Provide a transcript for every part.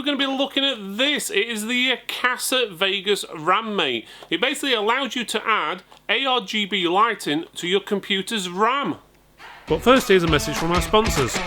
going to be looking at this. It is the Akasa RAM Mate. It basically allows you to add ARGB lighting to your computer's RAM. But first, here's a message from our sponsors.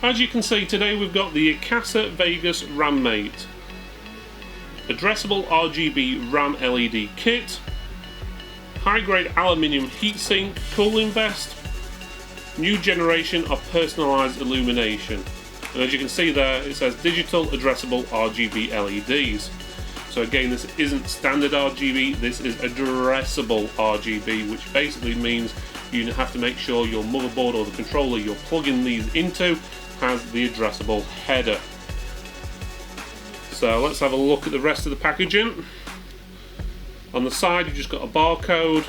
As you can see, today we've got the Akasa RAM Mate, Addressable RGB RAM LED kit, high-grade aluminium heatsink, cooling vest, new generation of personalised illumination. And as you can see there, it says digital addressable RGB LEDs. So again, this isn't standard RGB, this is addressable RGB, which basically means you have to make sure your motherboard or the controller you're plugging these into has the addressable header. So let's have a look at the rest of the packaging. On the side you've just got a barcode.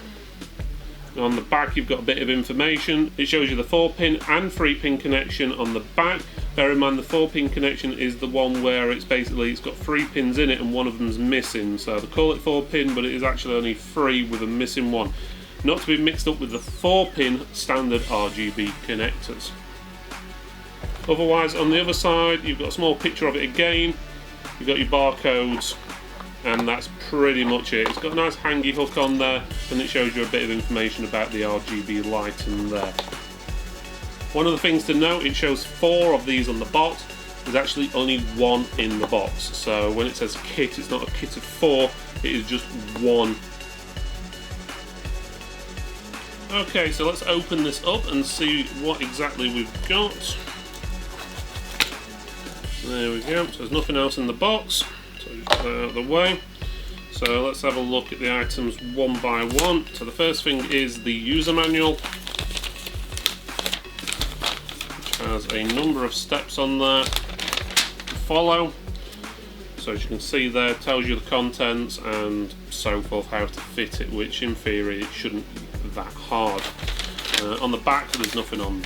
On the back you've got a bit of information. It shows you the 4-pin and 3-pin connection on the back. Bear in mind the 4-pin connection is the one where it's got 3 pins in it and one of them's missing. So they call it 4-pin, but it is actually only 3 with a missing one. Not to be mixed up with the 4-pin standard RGB connectors. Otherwise, on the other side, you've got a small picture of it again. You've got your barcodes, and that's pretty much it. It's got a nice hangy hook on there, and it shows you a bit of information about the RGB lighting there. One of the things to note, it shows 4 of these on the box. There's actually only 1 in the box. So when it says kit, it's not a kit of 4, it is just 1. Okay, so let's open this up and see what exactly we've got. There we go, so there's nothing else in the box, so just put that out of the way. So let's have a look at the items one by one. So the first thing is the user manual, which has a number of steps on there to follow. So as you can see there, it tells you the contents and so forth, how to fit it, which in theory it shouldn't be that hard. On the back there's nothing on.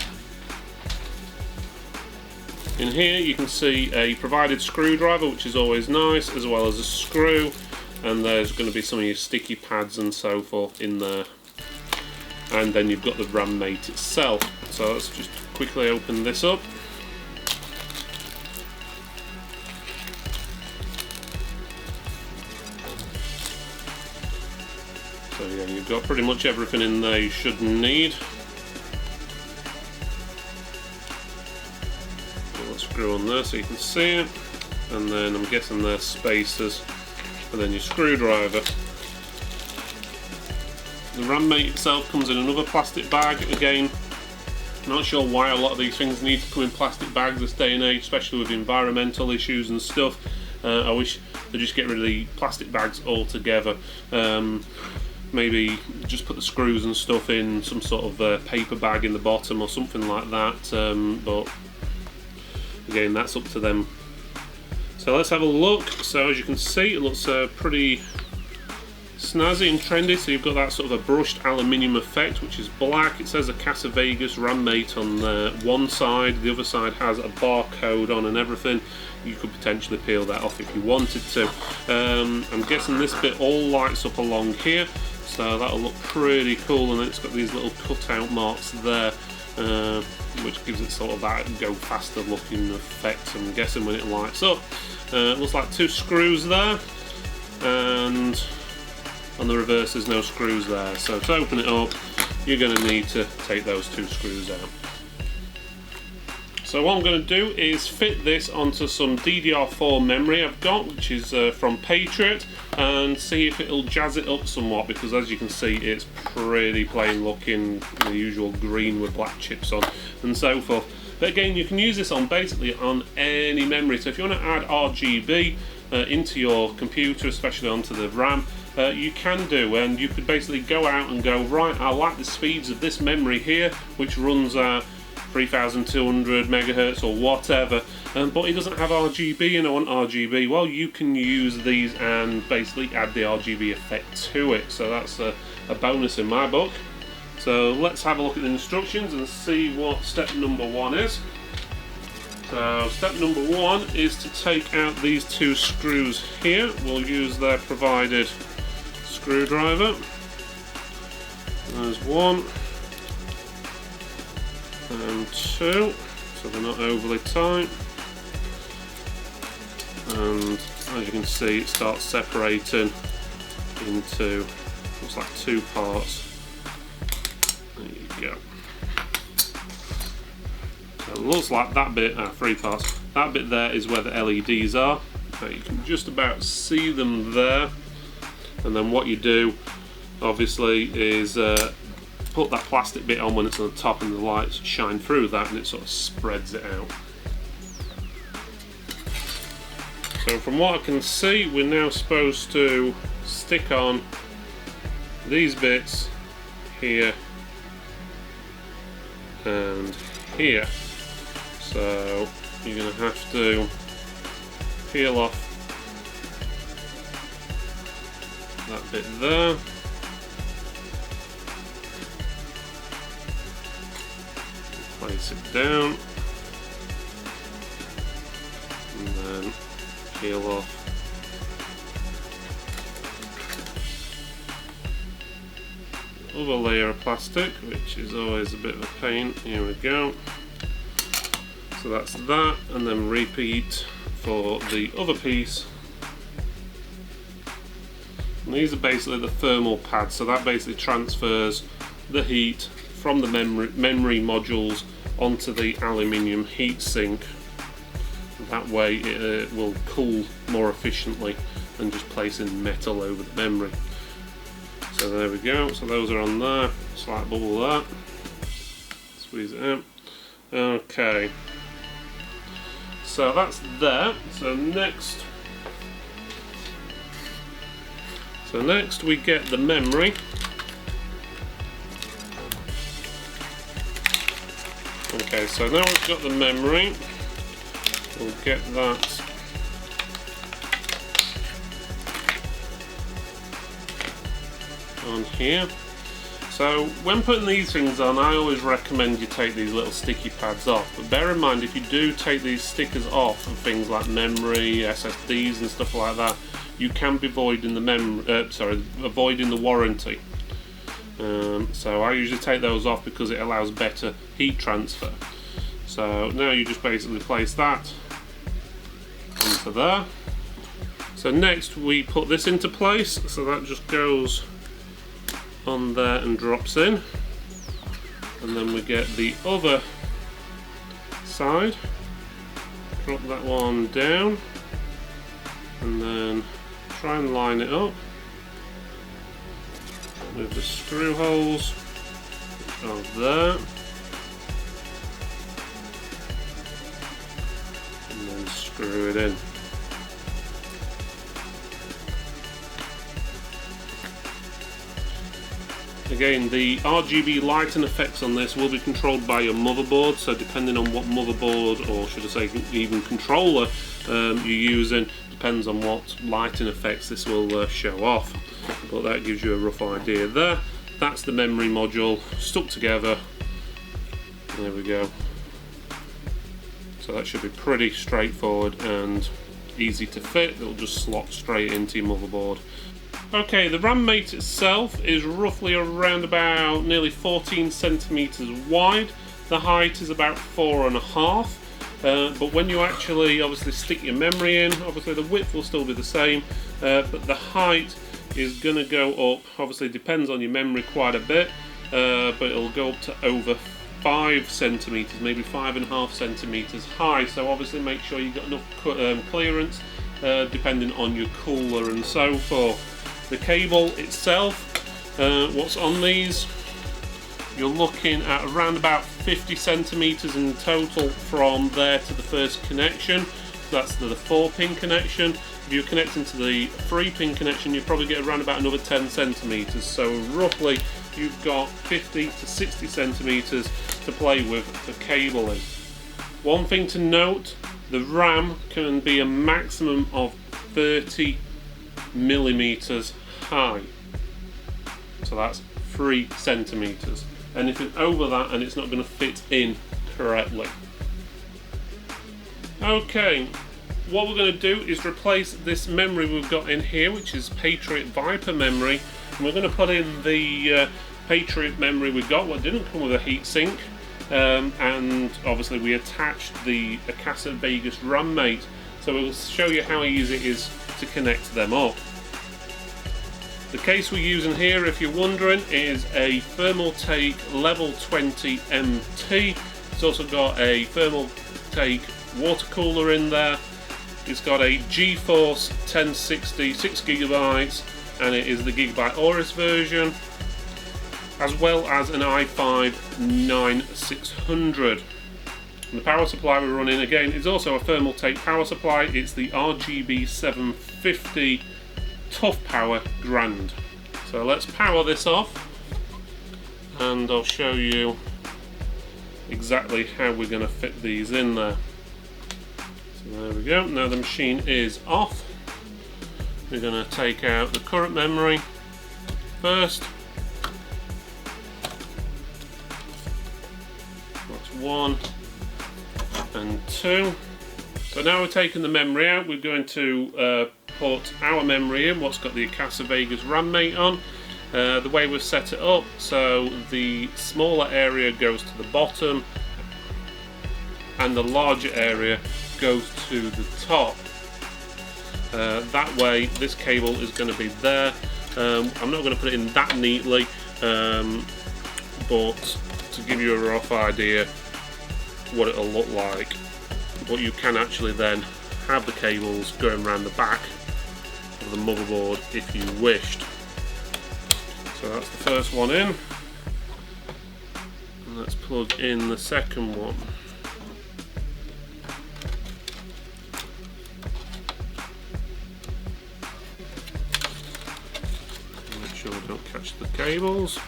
In here you can see a provided screwdriver, which is always nice, as well as a screw, and there's going to be some of your sticky pads and so forth in there. And then you've got the RAM Mate itself. So let's just quickly open this up. So yeah, you've got pretty much everything in there you should need. Screw on there so you can see it, and then I'm guessing there's spacers, and then your screwdriver. The RAM Mate itself comes in another plastic bag. Again, I'm not sure why a lot of these things need to come in plastic bags this day and age, especially with environmental issues and stuff. I wish they'd just get rid of the plastic bags altogether. Maybe just put the screws and stuff in some sort of paper bag in the bottom or something like that, but again, that's up to them. So let's have a look. So as you can see, it looks pretty snazzy and trendy. So you've got that sort of a brushed aluminium effect, which is black. It says Akasa RAM Mate on one side. The other side has a barcode on and everything. You could potentially peel that off if you wanted to. I'm guessing this bit all lights up along here, so that'll look pretty cool. And then it's got these little cutout marks there, which gives it sort of that go faster looking effect, I'm guessing, when it lights up. Looks like 2 screws there, and on the reverse there's no screws there. So to open it up, you're going to need to take those 2 screws out. So what I'm going to do is fit this onto some DDR4 memory I've got, which is from Patriot, and see if it'll jazz it up somewhat, because as you can see it's pretty plain looking, the usual green with black chips on and so forth. But again, you can use this on basically on any memory. So if you want to add RGB into your computer, especially onto the RAM, you can do, and you could basically go out and go, right, I like the speeds of this memory here, which runs 3200 megahertz or whatever, but it doesn't have RGB and I want RGB. Well, you can use these and basically add the RGB effect to it, so that's a bonus in my book. So let's have a look at the instructions and see what step number 1 is. So step number 1 is to take out these 2 screws here. We'll use their provided screwdriver. There's 1 and 2, so they're not overly tight. And as you can see, it starts separating into, looks like 2 parts. There you go. So it looks like that bit, 3 parts. That bit there is where the LEDs are. So you can just about see them there. And then what you do, obviously, is put that plastic bit on when it's on the top, and the lights shine through that, and it sort of spreads it out. So from what I can see, we're now supposed to stick on these bits here and here. So you're going to have to peel off that bit there. Place it down. And then peel off the other layer of plastic, which is always a bit of a pain. Here we go. So that's that, and then repeat for the other piece. And these are basically the thermal pads, so that basically transfers the heat from the memory modules onto the aluminium heat sink. That way it will cool more efficiently than just placing metal over the memory. So there we go, so those are on there, slight bubble there, squeeze it out. Okay, so that's there. So next we get the memory. Okay, so now we've got the memory, we'll get that on here. So when putting these things on, I always recommend you take these little sticky pads off, but bear in mind, if you do take these stickers off of things like memory, SSDs and stuff like that, you can be avoiding the warranty. So I usually take those off because it allows better heat transfer. So now you just basically place that onto there. So next we put this into place, so that just goes on there and drops in, and then we get the other side, drop that one down, and then try and line it up with the screw holes, which are there, and then screw it in. Again, the RGB lighting effects on this will be controlled by your motherboard, so depending on what motherboard, or should I say even controller you're using, depends on what lighting effects this will show off. But that gives you a rough idea there. That's the memory module stuck together. There we go. So that should be pretty straightforward and easy to fit. It'll just slot straight into your motherboard. Okay, the RAM Mate itself is roughly around about nearly 14 centimeters wide. The height is about 4.5. But when you actually obviously stick your memory in, obviously the width will still be the same, but the height is going to go up. Obviously it depends on your memory quite a bit, but it'll go up to over 5 centimeters, maybe 5.5 centimeters high. So obviously make sure you've got enough clearance, depending on your cooler and so forth. The cable itself, what's on these, you're looking at around about 50 centimeters in total from there to the first connection. So that's the 4-pin connection. If you're connecting to the 3-pin connection, you probably get around about another 10 centimeters. So roughly you've got 50 to 60 centimeters to play with for cabling. One thing to note, the RAM can be a maximum of 30 millimeters high. So that's 3 centimeters. anything over that, and it's not going to fit in correctly. Okay, what we're going to do is replace this memory we've got in here, which is Patriot Viper memory, and we're going to put in the Patriot memory we got, what didn't come with a heatsink, and obviously we attached the Akasa RAM Mate, so we'll show you how easy it is to connect them up. The case we're using here, if you're wondering, is a Thermaltake Level 20 MT. It's also got a Thermaltake water cooler in there. It's got a GeForce 1060 6GB, and it is the Gigabyte Aorus version, as well as an i5 9600. And the power supply we're running again is also a Thermaltake power supply. It's the RGB 750 Tough Power Grand. So let's power this off, and I'll show you exactly how we're going to fit these in there. So there we go. Now the machine is off. We're going to take out the current memory first. That's 1 and 2. So now we're taking the memory out, we're going to put our memory in, what's got the Akasa RAM Mate on. The way we've set it up, so the smaller area goes to the bottom and the larger area goes to the top. That way this cable is going to be there. I'm not going to put it in that neatly, but to give you a rough idea what it'll look like. But you can actually then have the cables going around the back of the motherboard if you wished. So that's the first one in, and let's plug in the second one. Make sure we don't catch the cables.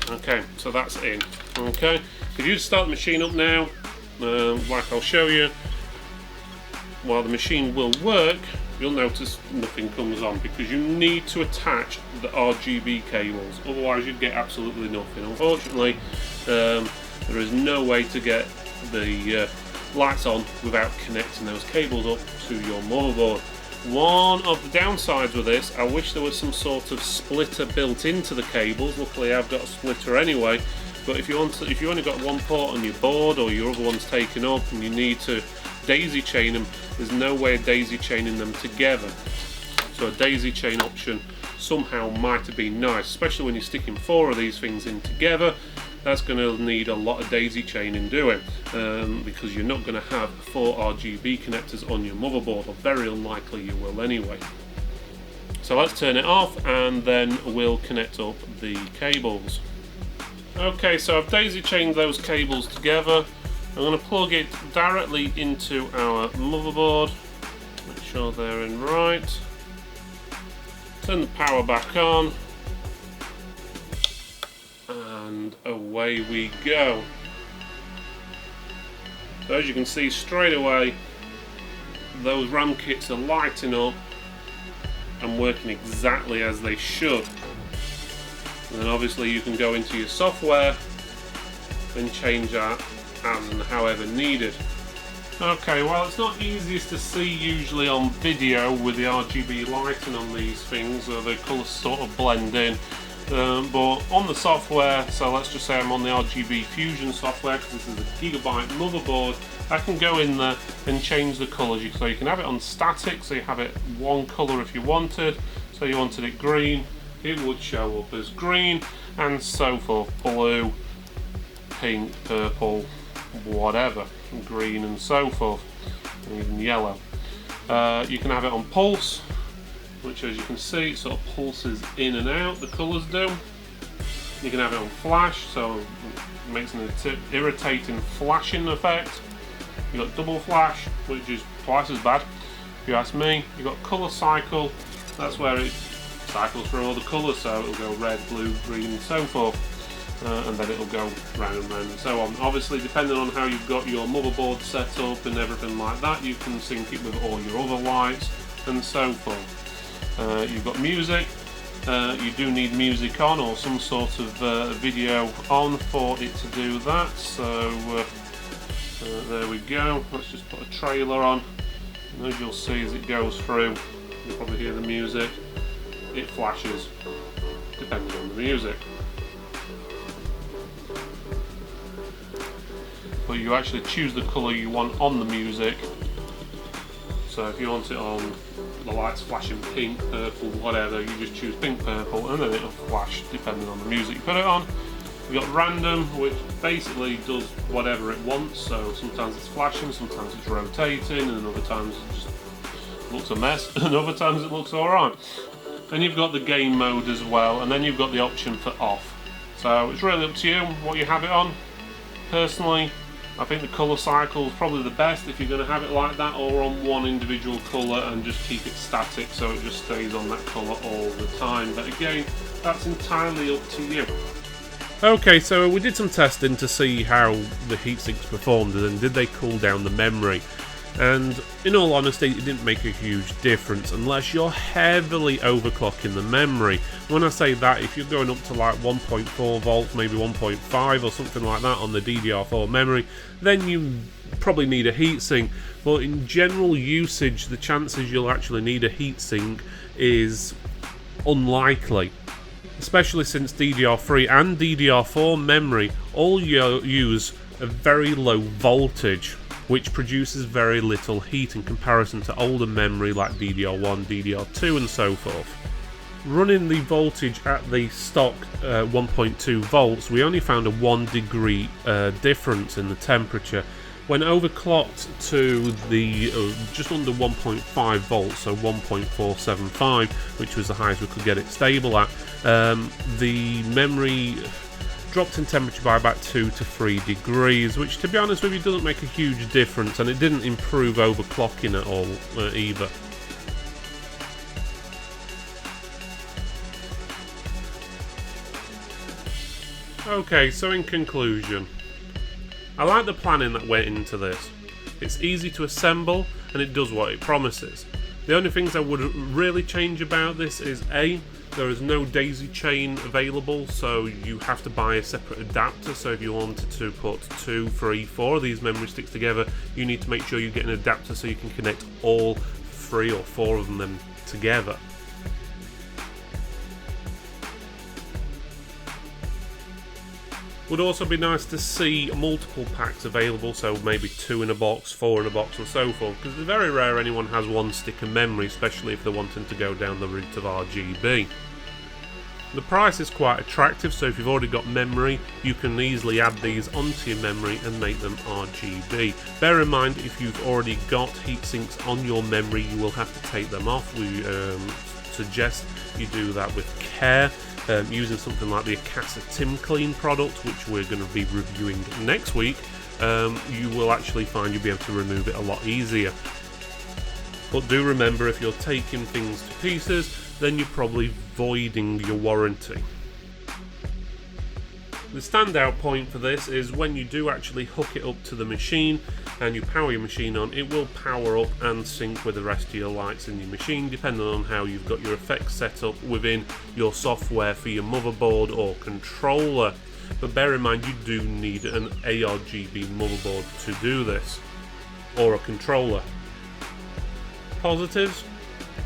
Okay, so that's in. Okay, if you start the machine up now, like I'll show you, while the machine will work, you'll notice nothing comes on because you need to attach the RGB cables, otherwise you get absolutely nothing. Unfortunately, there is no way to get the lights on without connecting those cables up to your motherboard. One of the downsides with this, I wish there was some sort of splitter built into the cables. Luckily I've got a splitter anyway, but if you only got one port on your board, or your other one's taken up and you need to daisy chain them, there's no way of daisy chaining them together. So a daisy chain option somehow might have been nice, especially when you're sticking 4 of these things in together. That's going to need a lot of daisy chaining doing, because you're not going to have 4 RGB connectors on your motherboard, or very unlikely you will anyway. So let's turn it off and then we'll connect up the cables. Okay, so I've daisy chained those cables together. I'm going to plug it directly into our motherboard, make sure they're in right, turn the power back on, and away we go. So as you can see straight away, those RAM kits are lighting up and working exactly as they should. And then obviously you can go into your software and change that as and however needed. Okay, well it's not easiest to see usually on video with the RGB lighting on these things, the colours sort of blend in. But on the software, so let's just say I'm on the RGB Fusion software because this is a Gigabyte motherboard, I can go in there and change the colours. So you can have it on static, so you have it one colour if you wanted. So you wanted it green, it would show up as green, and so forth, blue, pink, purple, whatever, green and so forth, and even yellow. You can have it on pulse, which as you can see it sort of pulses in and out, the colours do. You can have it on flash, so it makes an irritating flashing effect. You've got double flash, which is twice as bad if you ask me. You've got colour cycle, that's where it cycles through all the colours, so it'll go red, blue, green and so forth. And then it'll go round and round and so on. Obviously, depending on how you've got your motherboard set up and everything like that, you can sync it with all your other lights and so forth. You've got music, You do need music on or some sort of video on for it to do that, so there we go. Let's just put a trailer on, and as you'll see as it goes through, you'll probably hear the music, it flashes depending on the music. But you actually choose the colour you want on the music. So if you want it on the lights flashing pink, purple, whatever, you just choose pink, purple, and then it'll flash depending on the music you put it on. You've got random, which basically does whatever it wants, so sometimes it's flashing, sometimes it's rotating, and other times it just looks a mess, and other times it looks alright. Then you've got the game mode as well, and then you've got the option for off. So it's really up to you what you have it on. Personally, I think the colour cycle is probably the best if you're going to have it like that, or on one individual colour and just keep it static so it just stays on that colour all the time. But again, that's entirely up to you. Okay, so we did some testing to see how the heatsinks performed and did they cool down the memory. And in all honesty, it didn't make a huge difference unless you're heavily overclocking the memory. When I say that, if you're going up to like 1.4 volts, maybe 1.5 or something like that on the DDR4 memory, then you probably need a heatsink. But in general usage, the chances you'll actually need a heatsink is unlikely. Especially since DDR3 and DDR4 memory all use a very low voltage, which produces very little heat in comparison to older memory like DDR1, DDR2 and so forth. Running the voltage at the stock 1.2 volts, we only found a 1 degree difference in the temperature. When overclocked to the just under 1.5 volts, so 1.475, which was the highest we could get it stable at, the memory dropped in temperature by about 2 to 3 degrees, which to be honest with you doesn't make a huge difference, and it didn't improve overclocking at all either. Okay, so in conclusion, I like the planning that went into this. It's easy to assemble and it does what it promises. The only things I would really change about this is A, there is no daisy chain available, so you have to buy a separate adapter. So if you wanted to put 2, 3, 4 of these memory sticks together, you need to make sure you get an adapter so you can connect all 3 or 4 of them together. Would also be nice to see multiple packs available, so maybe 2 in a box, 4 in a box and so forth, because it's very rare anyone has 1 stick of memory, especially if they're wanting to go down the route of RGB. The price is quite attractive, so if you've already got memory, you can easily add these onto your memory and make them RGB. Bear in mind, if you've already got heatsinks on your memory, you will have to take them off. We suggest you do that with care. Using something like the Akasa Tim Clean product, which we're going to be reviewing next week, you will actually find you'll be able to remove it a lot easier. But do remember, if you're taking things to pieces, then you're probably voiding your warranty. The standout point for this is when you do actually hook it up to the machine and you power your machine on, it will power up and sync with the rest of your lights in your machine, depending on how you've got your effects set up within your software for your motherboard or controller. But bear in mind, you do need an ARGB motherboard to do this, or a controller. Positives: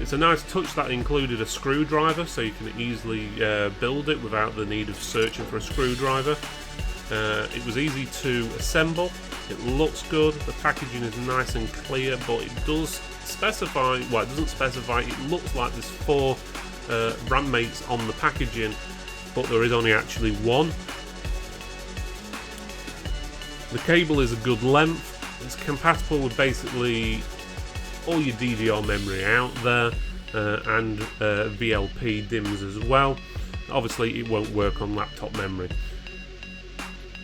it's a nice touch that included a screwdriver, so you can easily build it without the need of searching for a screwdriver. It was easy to assemble, it looks good, the packaging is nice and clear, but it does specify, well, it doesn't specify, it looks like there's 4 RAM mates on the packaging, but there is only actually 1. The cable is a good length, it's compatible with basically all your DDR memory out there, and VLP DIMMs as well. Obviously it won't work on laptop memory.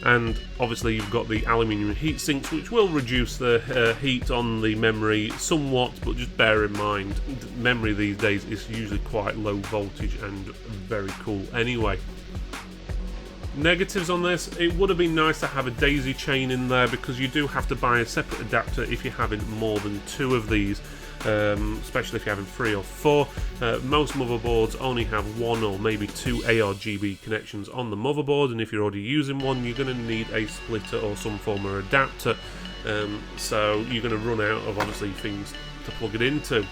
And obviously you've got the aluminium heat sinks, which will reduce the heat on the memory somewhat, but just bear in mind, memory these days is usually quite low voltage and very cool anyway. Negatives on this: it would have been nice to have a daisy chain in there, because you do have to buy a separate adapter if you're having more than 2 of these. especially if you're having 3 or 4. Most motherboards only have 1 or maybe 2 ARGB connections on the motherboard, and if you're already using one, you're going to need a splitter or some form of adapter. So you're going to run out of obviously things to plug it into.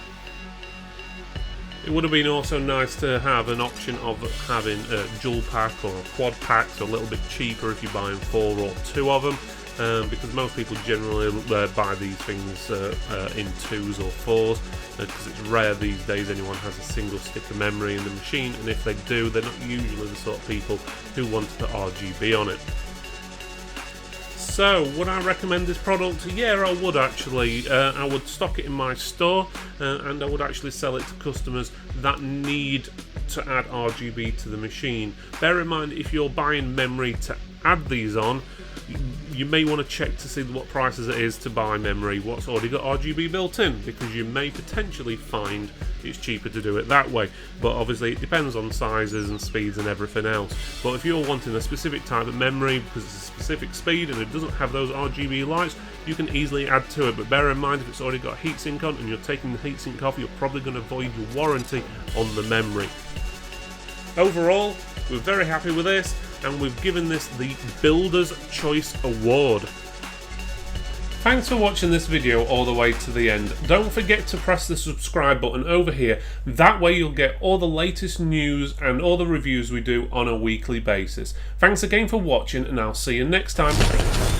It would have been also nice to have an option of having a dual pack or a quad pack, so a little bit cheaper if you're buying 4 or 2 of them, because most people generally buy these things in 2s or 4s, because it's rare these days anyone has a single stick of memory in the machine, and if they do, they're not usually the sort of people who want to put RGB on it. So, would I recommend this product? Yeah, I would actually. I would stock it in my store, and I would actually sell it to customers that need to add RGB to the machine. Bear in mind, if you're buying memory to add these on, you may want to check to see what prices it is to buy memory what's already got RGB built in, because you may potentially find it's cheaper to do it that way. But obviously it depends on sizes and speeds and everything else. But if you're wanting a specific type of memory because it's a specific speed and it doesn't have those RGB lights, you can easily add to it. But bear in mind, if it's already got a heatsink on and you're taking the heatsink off, you're probably going to void your warranty on the memory. Overall, we're very happy with this, and we've given this the Builder's Choice Award. Thanks for watching this video all the way to the end. Don't forget to press the subscribe button over here, that way you'll get all the latest news and all the reviews we do on a weekly basis. Thanks again for watching, and I'll see you next time.